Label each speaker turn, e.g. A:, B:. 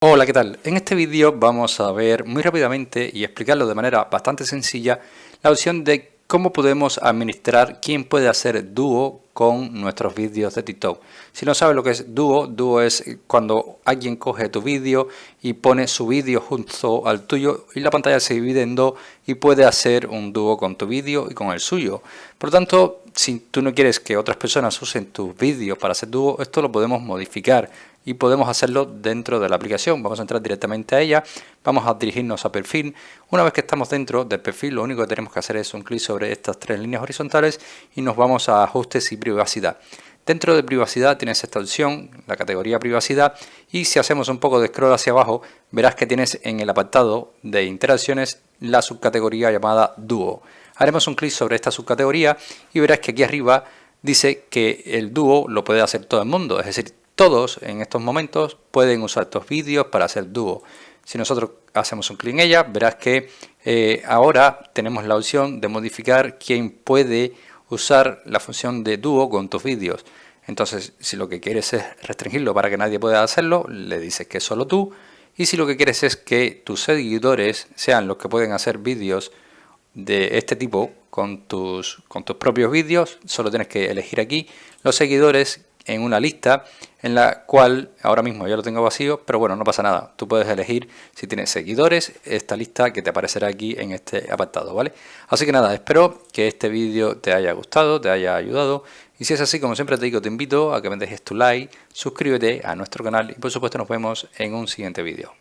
A: Hola, ¿qué tal? En este vídeo vamos a ver muy rápidamente y explicarlo de manera bastante sencilla la opción de cómo podemos administrar quién puede hacer dúo con nuestros vídeos de TikTok. Si no sabes lo que es dúo es cuando alguien coge tu vídeo y pone su vídeo junto al tuyo y la pantalla se divide en dos y puede hacer un dúo con tu vídeo y con el suyo. Por lo tanto, si tú no quieres que otras personas usen tus vídeos para hacer dúo, esto lo podemos modificar y podemos hacerlo dentro de la aplicación. Vamos a entrar directamente a ella, vamos a dirigirnos a perfil. Una vez que estamos dentro del perfil, lo único que tenemos que hacer es un clic sobre estas tres líneas horizontales y nos vamos a ajustes y privacidad. Dentro de privacidad tienes esta opción, la categoría privacidad, y si hacemos un poco de scroll hacia abajo, verás que tienes en el apartado de interacciones la subcategoría llamada dúo. Haremos un clic sobre esta subcategoría y verás que aquí arriba dice que el dúo lo puede hacer todo el mundo, es decir, todos en estos momentos pueden usar estos vídeos para hacer dúo. Si nosotros hacemos un clic en ella, verás que ahora tenemos la opción de modificar quién puede usar la función de dúo con tus vídeos. Entonces, si lo que quieres es restringirlo para que nadie pueda hacerlo, le dices que es solo tú. Y si lo que quieres es que tus seguidores sean los que pueden hacer vídeos de este tipo con tus propios vídeos, solo tienes que elegir aquí los seguidores en una lista en la cual ahora mismo yo lo tengo vacío, pero bueno, no pasa nada. Tú puedes elegir si tienes seguidores esta lista que te aparecerá aquí en este apartado, ¿vale? Así que nada, espero que este vídeo te haya gustado, te haya ayudado. Y si es así, como siempre te digo, te invito a que me dejes tu like, suscríbete a nuestro canal y por supuesto nos vemos en un siguiente vídeo.